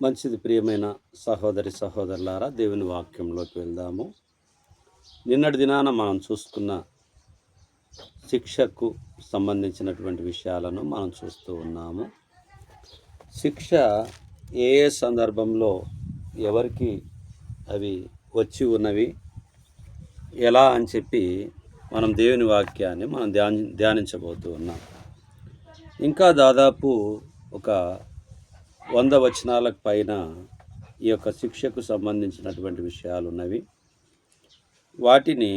మంచిది. ప్రియమైన సహోదరి సహోదరులారా, దేవుని వాక్యంలోకి వెళ్దాము. నిన్నటి దినాన మనం చూసుకున్న శిక్షకు సంబంధించినటువంటి విషయాలను మనం చూస్తూ ఉన్నాము. శిక్ష ఏ ఏ సందర్భంలో ఎవరికి అవి వచ్చి ఉన్నవి, ఎలా అని చెప్పి మనం దేవుని వాక్యాన్ని మనం ధ్యానించబోతూ ఉన్నాం. ఇంకా దాదాపు ఒక 100 వచనాలకు పైన ఈ యొక్క శిక్షకు సంబంధించినటువంటి విషయాలు ఉన్నవి. వాటిని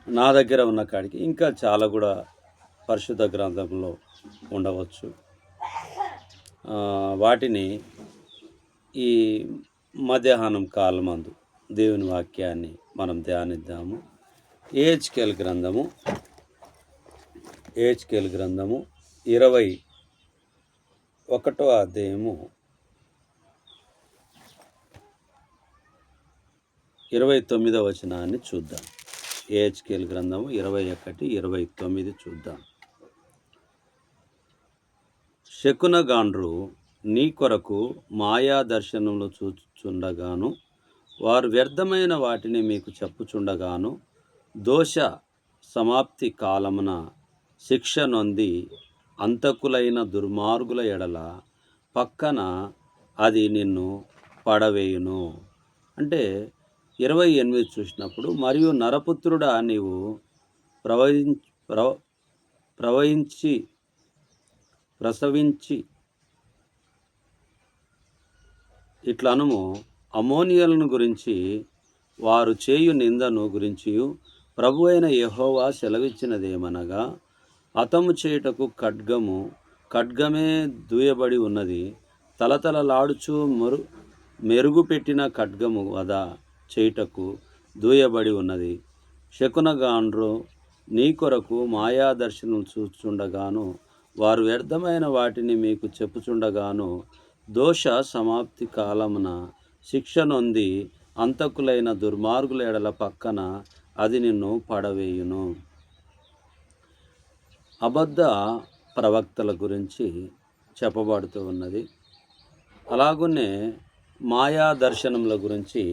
నా దగ్గర ఉన్న కాడికి ఇంకా చాలా కూడా పరిశుద్ధ గ్రంథంలో ఉండవచ్చు. వాటిని ఈ మధ్యాహ్నం కాలమందు దేవుని వాక్యాన్ని మనం ధ్యానిద్దాము. ఏహెచ్కేల్ గ్రంథము 21వ అధ్యాయము 29వ వచనాన్ని చూద్దాం. ఏహెచ్కేల్ గ్రంథము 21:29 చూద్దాం. శకునగాండ్రు నీ కొరకు మాయా దర్శనములు చూచుచుండగాను, వారు వ్యర్థమైన వాటిని మీకు చెప్పుచుండగాను, దోష సమాప్తి కాలమున శిక్ష నొంది అంతకులైన దుర్మార్గుల ఎడల పక్కన అది నిన్ను పడవేయును. అంటే 28 చూసినప్పుడు, మరియు నరపుత్రుడా, నీవు ప్రసవించి ఇట్లనుము, అమోనియలను గురించి వారు చేయు నిందను గురించి ప్రభు అయిన యెహోవా సెలవిచ్చినదేమనగా, హతము చేయుటకు ఖడ్గమే దూయబడి ఉన్నది, తలతలలాడుచు మెరుగుపెట్టిన ఖడ్గము వధ చేయుటకు దూయబడి ఉన్నది. శకునగాండ్రు నీ కొరకు మాయా దర్శనం చూచుండగాను, వారు వ్యర్థమైన వాటిని మీకు చెప్పుచుండగాను, దోష సమాప్తి కాలమున శిక్ష నొంది అంతకులైన దుర్మార్గుల ఎడల పక్కన అది నిన్ను పడవేయును. అబద్ధ ప్రవక్తల గురించి చెప్పబడుతూ ఉన్నది. అలాగునే మాయా దర్శనముల గురించి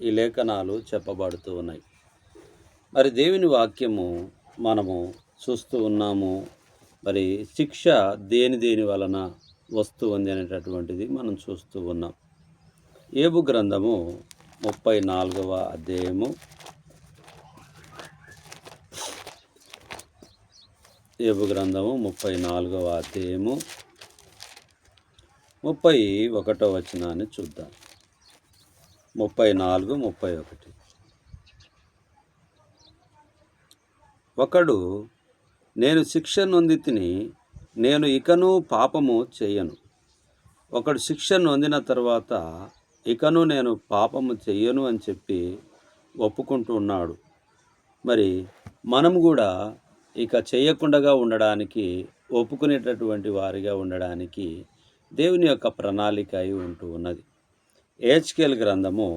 ఈ లేఖనాలు చెప్పబడుతూ ఉన్నాయి. మరి దేవుని వాక్యము మనము చూస్తూ ఉన్నాము. మరి శిక్ష దేని వలన వస్తుంది అనేటటువంటిది మనం చూస్తూ ఉన్నాం. యోబు గ్రంథము 34వ అధ్యాయము 31వ వచనాన్ని చూద్దాం. 34:31. ఒకడు, నేను శిక్ష నొంది తిని, నేను ఇకను పాపము చేయను. ఒకడు శిక్ష నొందిన తర్వాత ఇకను నేను పాపము చెయ్యను అని చెప్పి ఒప్పుకుంటూ ఉన్నాడు. మరి మనం కూడా ఇక చేయకుండా ఉండడానికి, ఒప్పుకునేటటువంటి వారిగా ఉండడానికి దేవుని యొక్క ప్రణాళిక అయి ఉంటూ ఉన్నది. ఏహెచ్కేల్ గ్రంథము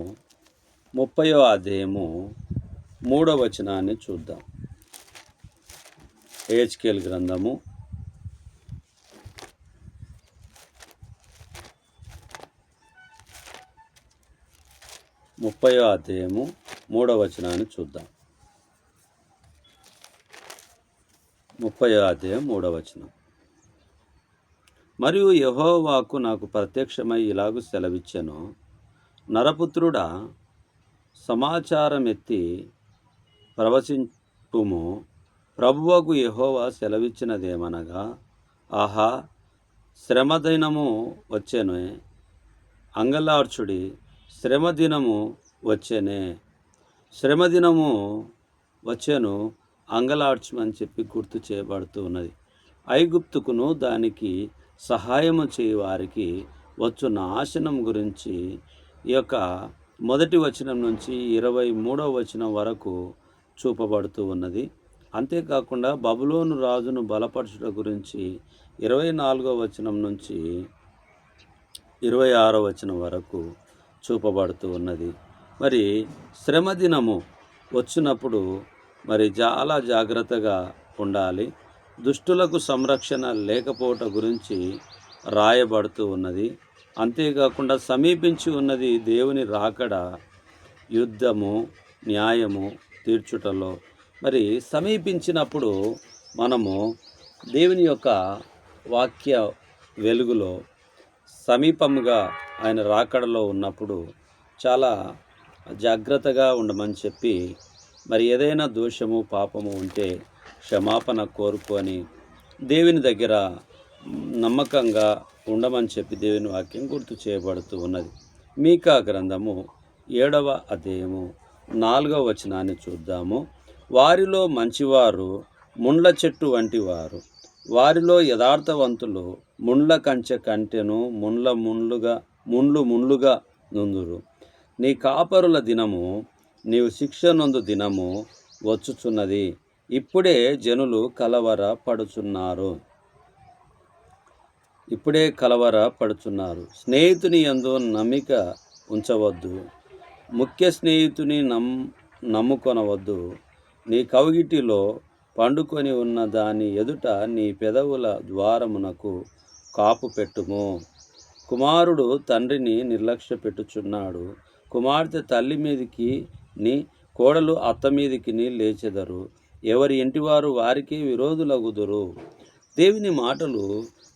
30వ అధ్యాయము 3వ వచనాన్ని చూద్దాం. ఏహెచ్కేల్ గ్రంథము 30వ అధ్యాయము 3వ వచనాన్ని చూద్దాం. 30వ అధ్యాయం 3వ వచనం. మరియు యెహోవాకు నాకు ప్రత్యక్షమై ఇలాగు సెలవిచ్చెను, నరపుత్రుడా, సమాచారమెత్తి ప్రవచింపుము. ప్రభువగు యెహోవా సెలవిచ్చినదేమనగా, ఆహా, శ్రమదినము వచ్చెనే, అంగలార్చుడి, శ్రమదినము వచ్చెనే, శ్రమదినము వచ్చెను, అంగలార్చమని చెప్పి గుర్తు చేయబడుతూ ఉన్నది. ఐగుప్తుకును దానికి సహాయము చేయవారికి వచ్చు నాశనం గురించి ఈ యొక్క 1వ వచనం నుంచి 23వ వచనం వరకు చూపబడుతూ ఉన్నది. అంతేకాకుండా బబులోను రాజును బలపరచుట గురించి 24వ వచనం నుంచి 26వ వచనం వరకు చూపబడుతూ ఉన్నది. మరి శ్రమదినము వచ్చినప్పుడు మరి చాలా జాగ్రత్తగా ఉండాలి. దుష్టులకు సంరక్షణ లేకపోవటం గురించి రాయబడుతూ ఉన్నది. అంతేకాకుండా సమీపించి ఉన్నది దేవుని రాకడ, యుద్ధము, న్యాయము తీర్చుటలో. మరి సమీపించినప్పుడు మనము దేవుని యొక్క వాక్య వెలుగులో సమీపముగా ఆయన రాకడలో ఉన్నప్పుడు చాలా జాగ్రత్తగా ఉండమని చెప్పి, మరి ఏదైనా దోషము పాపము ఉంటే క్షమాపణ కోరుకొని దేవుని దగ్గర నమ్మకంగా ఉండమని చెప్పి దేవుని వాక్యం గుర్తు చేయబడుతూ ఉన్నది. మీకా గ్రంథము 7వ అధ్యాయము 4వ వచనాన్ని చూద్దాము. వారిలో మంచివారు ముండ్ల చెట్టు వంటి వారు, వారిలో యథార్థవంతులు ముండ్ల కంచె కంటెను ముండ్లు ముండ్లుగా నుందురు. నీ కాపరుల దినము, నీవు శిక్ష నొందు దినము వచ్చుచున్నది. ఇప్పుడే జనులు కలవర పడుచున్నారు. స్నేహితుని యందు నమ్మిక ఉంచవద్దు, ముఖ్య స్నేహితుని నమ్ముకొనవద్దు. నీ కౌగిటిలో పండుకొని ఉన్న దాని ఎదుట నీ పెదవుల ద్వారమునకు కాపు పెట్టుము. కుమారుడు తండ్రిని నిర్లక్ష్య పెట్టుచున్నాడు, కుమార్తె తల్లి మీదికి నీ కోడలు అత్త మీదికి లేచెదరు. ఎవరి ఇంటివారు వారికే విరోధులగుదురు. దేవుని మాటలు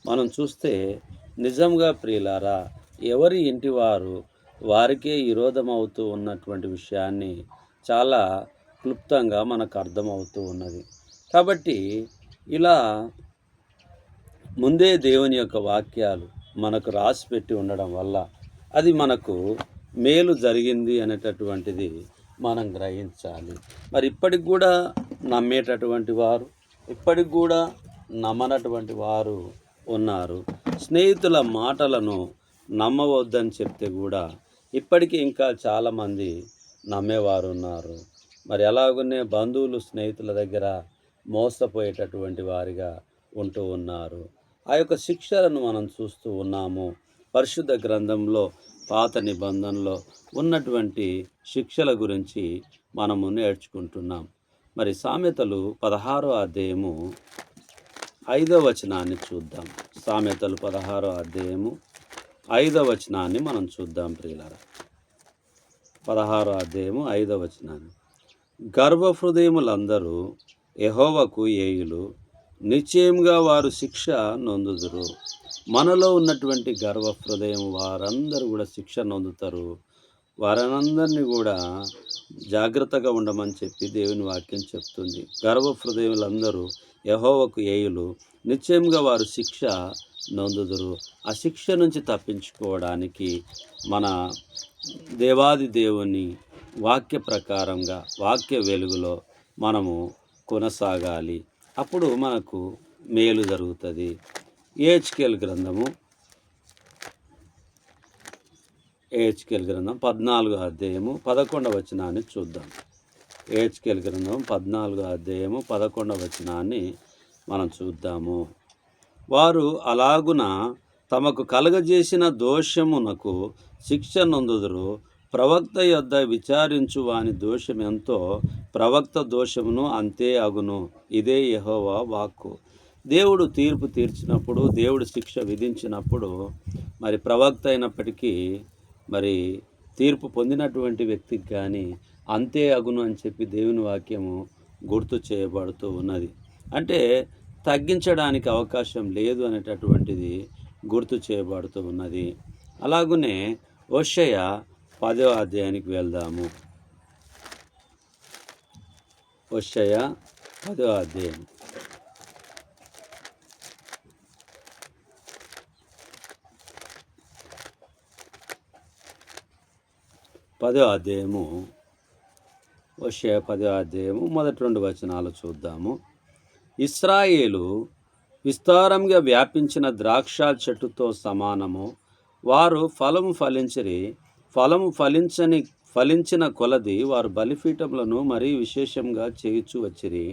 మనం చూస్తే నిజంగా ప్రియులారా, ఎవరి ఇంటివారు వారికే విరోధమవుతూ ఉన్నటువంటి విషయాన్ని చాలా క్లుప్తంగా మనకు అర్థమవుతూ ఉన్నది. కాబట్టి ఇలా ముందే దేవుని యొక్క వాక్యాలు మనకు రాసిపెట్టి ఉండడం వల్ల అది మనకు మేలు జరిగింది అనేటటువంటిది మనం గ్రహించాలి. మరి ఇప్పటికి కూడా నమ్మేటటువంటి వారు, ఇప్పటికి కూడా నమ్మనటువంటి వారు ఉన్నారు. స్నేహితుల మాటలను నమ్మవద్దని చెప్తే కూడా ఇప్పటికీ ఇంకా చాలామంది నమ్మేవారు ఉన్నారు. మరి అలాగనే బంధువులు స్నేహితుల దగ్గర మోసపోయేటటువంటి వారిగా ఉంటూ ఉన్నారు. ఆ యొక్క శిక్షలను మనం చూస్తూ ఉన్నాము. పరిశుద్ధ గ్రంథంలో పాత నిబంధనలో ఉన్నటువంటి శిక్షల గురించి మనము నేర్చుకుంటున్నాం. మరి సామెతలు 16వ అధ్యాయము 5వ వచనాన్ని చూద్దాం. సామెతలు 16వ అధ్యాయము 5వ వచనాన్ని మనం చూద్దాం ప్రియులారా. 16వ అధ్యాయము 5వ వచనాన్ని. గర్వహృదయములందరూ యెహోవాకు ఏయులు, నిశ్చయంగా వారు శిక్ష నొందుదురు. మనలో ఉన్నటువంటి గర్వ హృదయం వారందరూ కూడా శిక్ష నొందుతారు. వారందరినీ కూడా జాగ్రత్తగా ఉండమని చెప్పి దేవుని వాక్యం చెప్తుంది. గర్వ హృదయములందరూ యెహోవాకు ఏయులు, నిశ్చయంగా వారు శిక్ష నొందుదురు. ఆ శిక్ష నుంచి తప్పించుకోవడానికి మన దేవాది దేవుని వాక్య ప్రకారంగా, వాక్య వెలుగులో మనము కొనసాగాలి. అప్పుడు మనకు మేలు జరుగుతుంది. ఏహెచ్కేల్ గ్రంథం 14వ అధ్యాయము 11వ వచనాన్ని చూద్దాం. ఏహెచ్కేల్ గ్రంథం 14వ అధ్యాయము 11వ వచనాన్ని మనం చూద్దాము. వారు అలాగున తమకు కలగజేసిన దోషమునకు శిక్ష నొందుదురు. ప్రవక్త యొద్ద విచారించు వాని దోషం ఎంతో, ప్రవక్త దోషమును అంతే అగును. ఇదే యెహోవా వాక్కు. దేవుడు తీర్పు తీర్చినప్పుడు, దేవుడు శిక్ష విధించినప్పుడు, మరి ప్రవక్త అయినప్పటికీ మరి తీర్పు పొందినటువంటి వ్యక్తికి కానీ అంతే అగును అని చెప్పి దేవుని వాక్యము గుర్తు చేయబడుతూ ఉన్నది. అంటే తగ్గించడానికి అవకాశం లేదు అనేటటువంటిది గుర్తు చేయబడుతూ ఉన్నది. అలాగునే హోషేయ 10వ అధ్యాయానికి వెళ్దాము. హోషేయ 10వ అధ్యాయం. 10వ అధ్యాయము, హోషేయ 10వ అధ్యాయము మొదటి 2 వచనాలు చూద్దాము. ఇశ్రాయేలు విస్తారంగా వ్యాపించిన ద్రాక్ష చెట్టుతో సమానము. వారు ఫలము ఫలించిరి. ఫలము ఫలించిన కొలది వారు బలిపీఠములను మరీ విశేషంగా చేయుచు వచ్చిరి.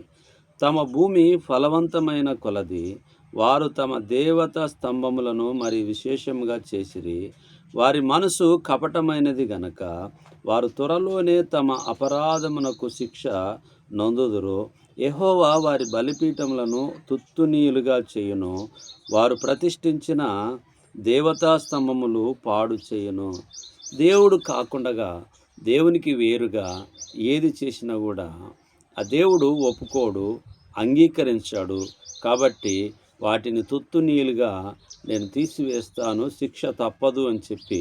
తమ భూమి ఫలవంతమైన కొలది వారు తమ దేవతా స్తంభములను మరి విశేషంగా చేసిరి. వారి మనసు కపటమైనది గనక వారు త్వరలోనే తమ అపరాధమునకు శిక్ష నొందుదురు. యెహోవా వారి బలిపీఠములను తుత్తునీయులుగా చేయును, వారు ప్రతిష్ఠించిన దేవతా స్తంభములు పాడు చేయును. దేవుడు కాకుండా దేవునికి వేరుగా ఏది చేసినా కూడా ఆ దేవుడు ఒప్పుకోడు, అంగీకరించాడు. కాబట్టి వాటిని తుత్తునీయులుగా నేను తీసివేస్తాను, శిక్ష తప్పదు అని చెప్పి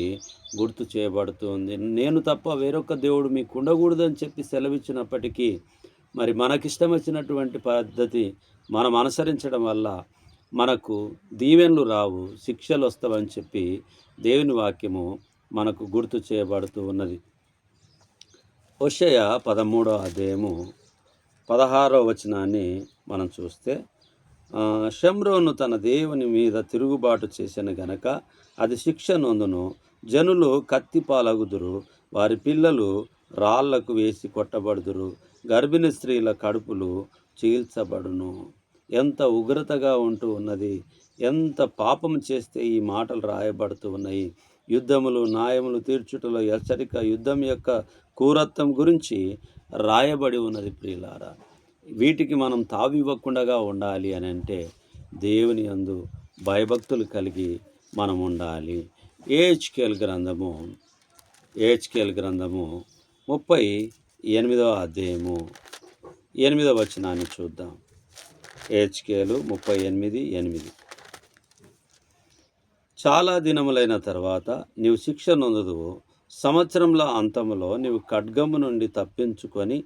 గుర్తు చేయబడుతుంది. నేను తప్ప వేరొక దేవుడు మీకు ఉండకూడదని చెప్పి సెలవిచ్చినప్పటికీ మరి మనకిష్టం వచ్చినటువంటి పద్ధతి మనం అనుసరించడం వల్ల మనకు దీవెనలు రావు, శిక్షలు వస్తావని చెప్పి దేవుని వాక్యము మనకు గుర్తు చేయబడుతూ ఉన్నది. హోషేయ 13వ అధ్యాయము 16వ వచనాన్ని మనం చూస్తే, షమ్రోను తన దేవుని మీద తిరుగుబాటు చేసిన గనక అది శిక్ష నొందును, జనులు కత్తి పాలగుదురు, వారి పిల్లలు రాళ్లకు వేసి కొట్టబడుదురు, గర్భిణీ స్త్రీల కడుపులు చీల్చబడును. ఎంత ఉగ్రతగా ఉంటూ ఉన్నది, ఎంత పాపం చేస్తే ఈ మాటలు రాయబడుతూ ఉన్నాయి. యుద్ధములు న్యాయములు తీర్చుటలో హెచ్చరిక, యుద్ధం యొక్క క్రూరత్వం గురించి రాయబడి ఉన్నది. ప్రియులారా, వీటికి మనం తావివ్వకుండా ఉండాలి అని అంటే దేవుని యందు భయభక్తులు కలిగి మనం ఉండాలి. ఏహెచ్కేల్ గ్రంథము 38వ అధ్యాయము 8వ వచనాన్ని చూద్దాం. ఏహెచ్కేలు 38:8. చాలా దినములైన తర్వాత నీవు శిక్ష నొందుదువు, సంవత్సరంలో అంతములో నీవు ఖడ్గము నుండి తప్పించుకొని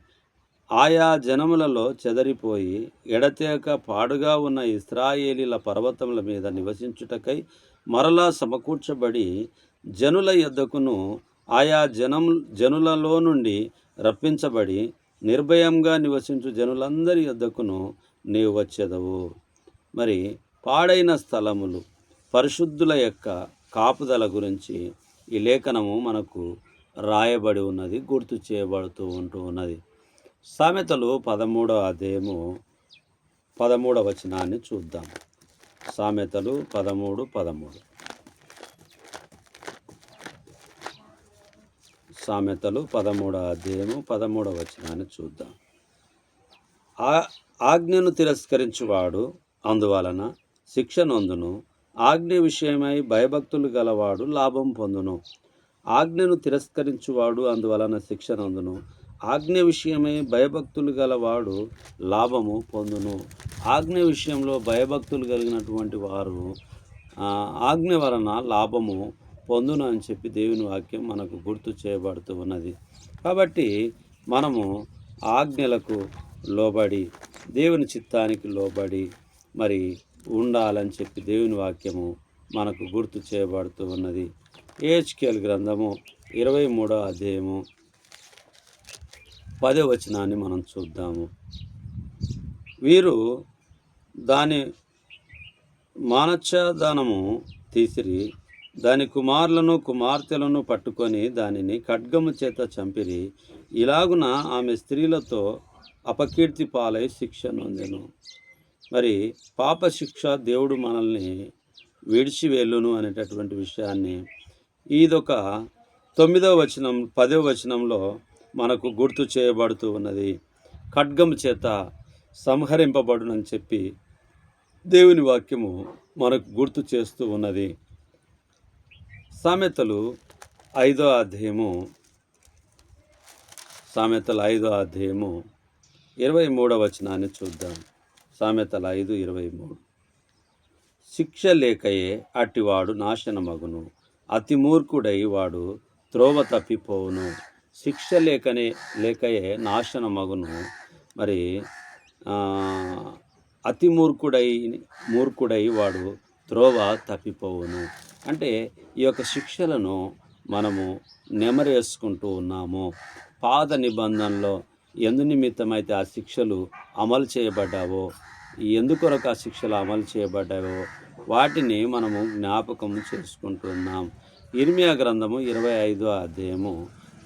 ఆయా జనములలో చెదరిపోయి ఎడతెగక పాడుగా ఉన్న ఇశ్రాయేలీల పర్వతముల మీద నివసించుటకై మరలా సమకూర్చబడి జనుల యొద్దకును ఆయా జనులలో నుండి రప్పించబడి నిర్భయంగా నివసించు జనులందరి యొద్దకును నీవు వచ్చెదవు. మరి పాడైన స్థలములు, పరిశుద్ధుల యొక్క కాపుదల గురించి ఈ లేఖనము మనకు రాయబడి ఉన్నది, గుర్తు చేయబడుతూ ఉన్నది. సామెతలు 13వ అధ్యాయము 13వ వచనాన్ని చూద్దాం. సామెతలు 13:13. సామెతలు 13వ అధ్యాయము 13వ వచనాన్ని చూద్దాం. ఆజ్ఞను తిరస్కరించువాడు అందువలన శిక్ష నొందును, ఆజ్ఞ విషయమై భయభక్తులు గలవాడు లాభం పొందును. ఆజ్ఞను తిరస్కరించువాడు అందువలన శిక్ష నొందును, ఆజ్ఞ విషయమై భయభక్తులు గలవాడు లాభము పొందును. ఆజ్ఞ విషయంలో భయభక్తులు కలిగినటువంటి వారు ఆజ్ఞ వలన లాభము పొందును అని చెప్పి దేవుని వాక్యం మనకు గుర్తు చేయబడుతూ ఉన్నది. కాబట్టి మనము ఆజ్ఞలకు లోబడి, దేవుని చిత్తానికి లోబడి మరి ఉండాలని చెప్పి దేవుని వాక్యము మనకు గుర్తు చేయబడుతూ ఉన్నది. ఏహెచ్కేల్ గ్రంథము 23వ అధ్యాయము 10వ వచనాన్ని మనం చూద్దాము. వీరు దాని మానచ్ఛాదనము తీసిరి, దాని కుమారులను కుమార్తెలను పట్టుకొని దానిని ఖడ్గము చేత చంపిరి. ఇలాగున ఆమె స్త్రీలతో అపకీర్తి పాలై శిక్ష నొందెను. మరి పాప శిక్ష దేవుడు మనల్ని విడిచి వెళ్ళును అనేటటువంటి విషయాన్ని ఇదొక 9వ వచనం 10వ వచనంలో మనకు గుర్తు చేయబడుతూ ఉన్నది. ఖడ్గము చేత సంహరింపబడునని చెప్పి దేవుని వాక్యము మనకు గుర్తు చేస్తూ ఉన్నది. సామెతలు 5వ అధ్యాయము 23వ వచనాన్ని చూద్దాం. సామెతలు 5:23. శిక్ష లేకయే అట్టివాడు నాశనమగును, అతి మూర్ఖుడై వాడు త్రోవ తప్పిపోవును. శిక్ష లేకయే నాశనమగును. మరి అతి మూర్ఖుడై వాడు త్రోవ తప్పిపోవును. అంటే ఈ యొక్క శిక్షలను మనము నెమరేసుకుంటూ ఉన్నాము. పాత నిబంధనలో ఎందు నిమిత్తమైతే ఆ శిక్షలు అమలు చేయబడ్డావో, ఎందుకొరకు ఆ శిక్షలు అమలు చేయబడ్డావో వాటిని మనము జ్ఞాపకం చేసుకుంటున్నాం. ఇర్మియా గ్రంథము 25వ అధ్యాయము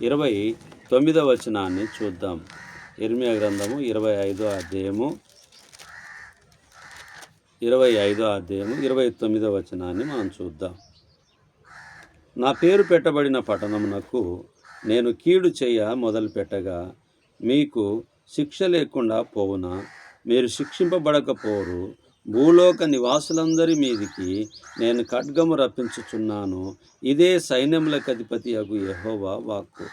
29వ వచనాన్ని చూద్దాం. ఇర్మియా గ్రంథము 25వ అధ్యాయము 29వ వచనాన్ని మనం చూద్దాం. నా పేరు పెట్టబడిన పట్టణమునకు నేను కీడు చేయ మొదలు పెట్టగా మీకు శిక్ష లేకుండా పోవునా? మీరు శిక్షింపబడకపోరు. భూలోక నివాసులందరి మీదికి నేను ఖడ్గము రప్పించుచున్నాను. ఇదే సైన్యములకు అధిపతి అగు యెహోవా వాక్కు.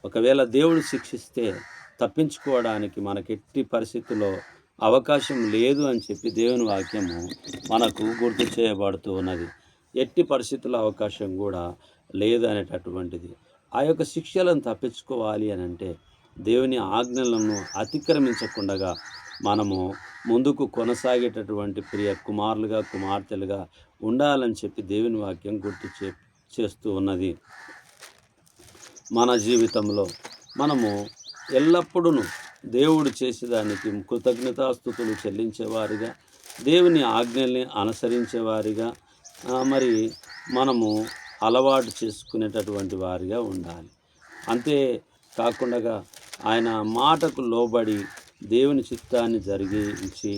ఒకవేళ దేవుడు శిక్షిస్తే తప్పించుకోవడానికి మనకెట్టి పరిస్థితుల్లో అవకాశం లేదు అని చెప్పి దేవుని వాక్యము మనకు గుర్తు చేయబడుతూ ఉన్నది. ఎట్టి పరిస్థితుల్లో అవకాశం కూడా లేదు అనేటటువంటిది. ఆ యొక్క శిక్షలను తప్పించుకోవాలి అని అంటే దేవుని ఆజ్ఞలను అతిక్రమించకుండా మనము ముందుకు కొనసాగేటటువంటి ప్రియ కుమారులుగా కుమార్తెలుగా ఉండాలని చెప్పి దేవుని వాక్యం గుర్తు చేస్తూ ఉన్నది. మన జీవితంలో మనము ఎల్లప్పుడూ దేవుడు చేసేదానికి కృతజ్ఞతాస్తుతులు చెల్లించేవారిగా, దేవుని ఆజ్ఞల్ని అనుసరించేవారిగా మరి మనము అలవాటు చేసుకునేటటువంటి వారిగా ఉండాలి. అంతే కాకుండా ఆయన మాటకు లోబడి దేవుని చిత్తాన్ని జరిగించి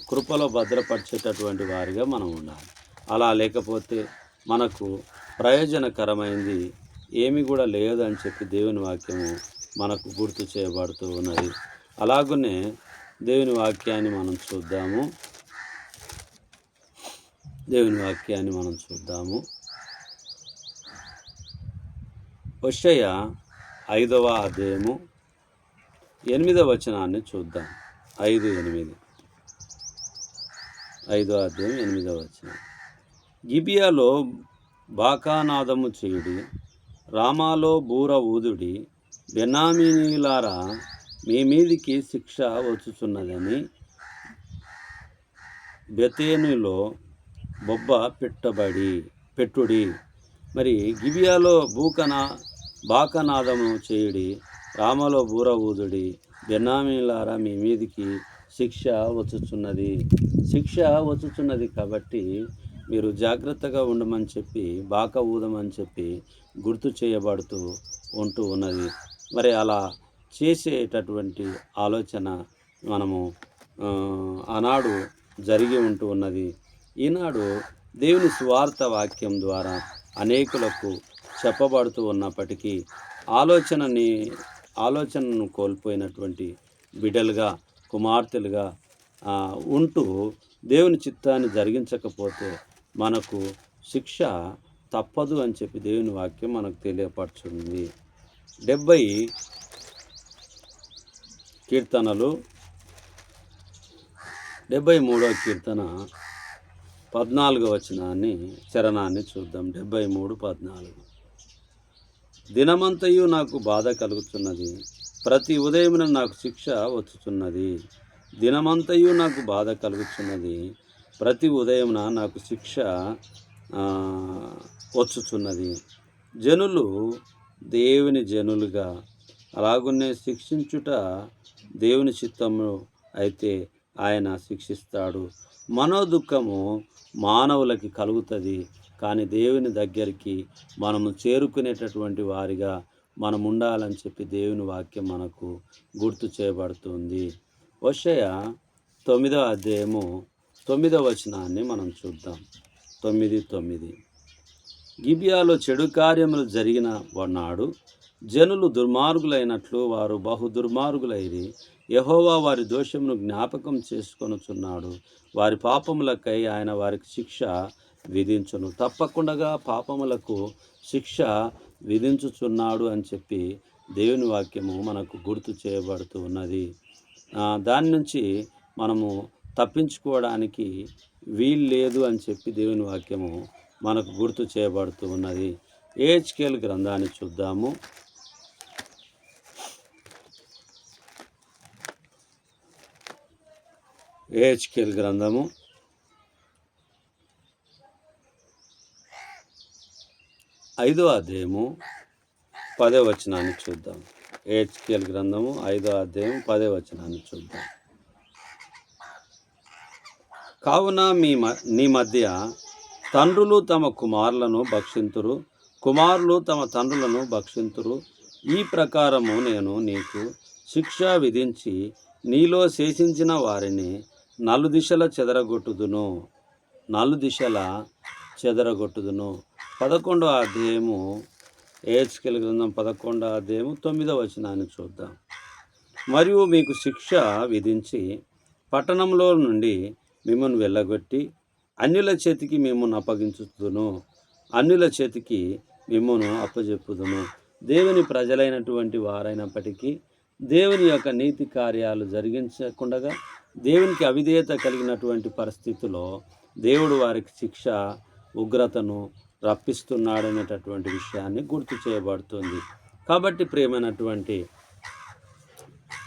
కృపలో భద్రపరిచేటటువంటి వారిగా మనం ఉండాలి. అలా లేకపోతే మనకు ప్రయోజనకరమైంది ఏమి కూడా లేదని చెప్పి దేవుని వాక్యము మనకు గుర్తు చేయబడుతూ ఉన్నది. అలాగనే దేవుని వాక్యాన్ని మనం చూద్దాము. హోషేయ 5వ అధ్యాయము 8వ వచనాన్ని చూద్దాం. 5:8. 5వ అధ్యాయం 8వ వచనం. గిబియాలో బాకానాదము చేయుడి, రామాలో బూర ఊదుడి, బెన్యామీనీయులారా మీ మీదికి శిక్ష వచ్చుచున్నదని బెతేనులో బొబ్బ పెట్టుడి. మరి గిబియాలో బాకానాదము చేయుడి, రామలో బూర ఊదుడి, బెన్యామీనీయులారా మీ మీదికి శిక్ష వచ్చుచున్నది కాబట్టి మీరు జాగ్రత్తగా ఉండమని చెప్పి బాకా ఊదమని చెప్పి గుర్తు చేయబడుతూ ఉంటూ ఉన్నది. మరి అలా చేసేటటువంటి ఆలోచన మనము ఆనాడు జరిగి ఉంటూ ఉన్నది. ఈనాడు దేవుని సువార్త వాక్యం ద్వారా అనేకులకు చెప్పబడుతూ ఉన్నప్పటికీ ఆలోచనను కోల్పోయినటువంటి బిడ్డలుగా కుమార్తెలుగా ఉంటూ దేవుని చిత్తాన్ని జరిగించకపోతే మనకు శిక్ష తప్పదు అని చెప్పి దేవుని వాక్యం మనకు తెలియపరచుంది. 70 కీర్తనలు 73వ కీర్తన 14వ చరణాన్ని చూద్దాం. 73:14. దినమంతయు నాకు బాధ కలుగుతున్నది, ప్రతి ఉదయమున నాకు శిక్ష వచ్చుచున్నది. దినమంతయు నాకు బాధ కలుగుతున్నది, ప్రతి ఉదయమున నాకు శిక్ష వచ్చుచున్నది. జనులు దేవుని జనులుగా, అలాగునే శిక్షించుట దేవుని చిత్తము అయితే ఆయన శిక్షిస్తాడు. మనోదుఖము మానవులకి కలుగుతుంది, కానీ దేవుని దగ్గరికి మనము చేరుకునేటటువంటి వారిగా మనం ఉండాలని చెప్పి దేవుని వాక్యం మనకు గుర్తు చేయబడుతుంది. హోషేయ 9వ అధ్యాయము 9వ వచనాన్ని మనం చూద్దాం. 9:9. గిబియాలో చెడు కార్యములు జరిగిన నాడు జనులు దుర్మార్గులైనట్లు వారు బహు దుర్మార్గులైరి. యెహోవా వారి దోషమును జ్ఞాపకం చేసుకొనుచున్నాడు, వారి పాపములకై ఆయన వారికి శిక్ష విధించును. తప్పకుండా పాపములకు శిక్ష విధించుచున్నాడు అని చెప్పి దేవుని వాక్యము మనకు గుర్తు చేయబడుతూ ఉన్నది. దాని నుంచి మనము తప్పించుకోవడానికి వీలు లేదు అని చెప్పి దేవుని వాక్యము మనకు గుర్తు చేయబడుతూ ఉన్నది. యెహెజ్కేలు గ్రంథాన్ని చూద్దాము. యెహెజ్కేలు గ్రంథము 5వ అధ్యాయము 10వ వచనాన్ని చూద్దాం. యెహెజ్కేలు గ్రంథము 5వ అధ్యాయం 10వ వచనాన్ని చూద్దాం. కావున నీ మధ్య తండ్రులు తమ కుమారులను భక్షింతురు, కుమారులు తమ తండ్రులను భక్షింతురు. ఈ ప్రకారము నేను నీకు శిక్ష విధించి నీలో శేషించిన వారిని నలుదిశల చెదరగొట్టుదును. 11వ అధ్యాయము యెహెజ్కేలు గ్రంథం 11వ అధ్యాయము 9వ వచనాన్ని చూద్దాం. మరియు మీకు శిక్ష విధించి పట్టణంలో నుండి మిమ్మల్ని వెళ్ళగొట్టి అన్యుల చేతికి మిమ్మల్ని అప్పగించుదును, అన్యుల చేతికి మిమ్మల్ని అప్పజెప్పుదును. దేవుని ప్రజలైనటువంటి వారైనప్పటికీ దేవుని యొక్క నీతి కార్యాలు జరిగించకుండా దేవునికి అవిధేయత కలిగినటువంటి పరిస్థితిలో దేవుడు వారికి శిక్ష ఉగ్రతను రప్పిస్తున్నాడనేటటువంటి విషయాన్ని గుర్తు చేయబడుతుంది. కాబట్టి ప్రియమైనటువంటి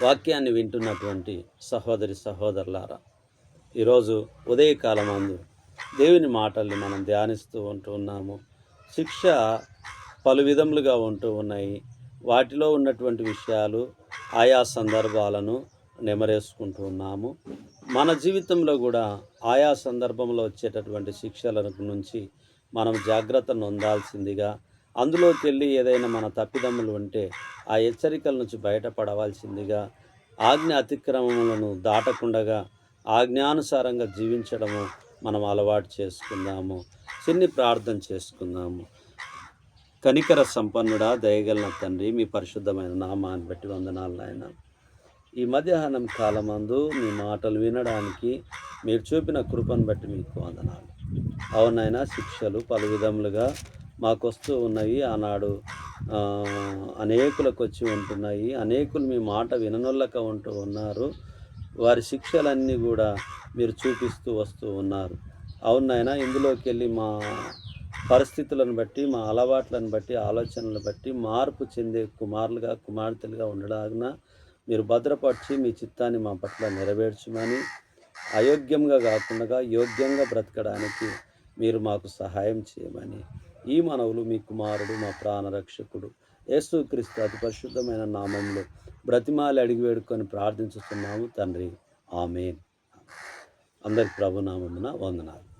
వాక్యాన్ని వింటున్నటువంటి సహోదరి సహోదరులారా, ఈరోజు ఉదయకాలమందు దేవుని మాటల్ని మనం ధ్యానిస్తూ ఉంటున్నాము. శిక్ష పలు విధములుగా ఉంటూ ఉన్నాయి. వాటిలో ఉన్నటువంటి విషయాలు ఆయా సందర్భాలను నెమరేసుకుంటూ ఉన్నాము. మన జీవితంలో కూడా ఆయా సందర్భంలో వచ్చేటటువంటి శిక్షల నుంచి మనం జాగ్రత్త నొందాల్సిందిగా, అందులోకి వెళ్ళి ఏదైనా మన తప్పిదమ్ములు ఉంటే ఆ హెచ్చరికల నుంచి బయటపడవలసిందిగా, ఆజ్ఞ అతిక్రమములను దాటకుండగా ఆజ్ఞానుసారంగా జీవించడము మనం అలవాటు చేసుకుందాము. చిన్ని ప్రార్థన చేసుకుందాము. కనికర సంపన్నుడా, దయగలిగిన తండ్రి, మీ పరిశుద్ధమైన నామాన్ని బట్టి వందనాలు నాయన. ఈ మధ్యాహ్నం కాలమందు మీ మాటలు వినడానికి మీరు చూపిన కృపను బట్టి మీకు వందనాలు. అవునైనా శిక్షలు పలు విధములుగా మాకు వస్తూ ఉన్నవి. ఆనాడు అనేకులకు వచ్చి ఉంటున్నాయి. అనేకులు మీ మాట విననొల్లక ఉంటూ ఉన్నారు. వారి శిక్షలన్నీ కూడా మీరు చూపిస్తూ వస్తూ ఉన్నారు. అవునైనా ఇందులోకి వెళ్ళి మా పరిస్థితులను బట్టి, మా అలవాట్లను బట్టి, ఆలోచనలను బట్టి మార్పు చెందే కుమారులుగా కుమార్తెలుగా ఉండడాన మీరు భద్రపరిచి మీ చిత్తాన్ని మా పట్ల నెరవేర్చమని, అయోగ్యంగా కాకుండా యోగ్యంగా బ్రతకడానికి మీరు మాకు సహాయం చేయమని ఈ మనవులు మీ కుమారుడు మా ప్రాణరక్షకుడు యేసుక్రీస్తు అతి పరిశుద్ధమైన నామంలో బ్రతిమాలి అడిగి వేడుకొని ప్రార్థించుతున్నాము తండ్రి. ఆమేన్. అందరికి ప్రభునామమున వందనాలు.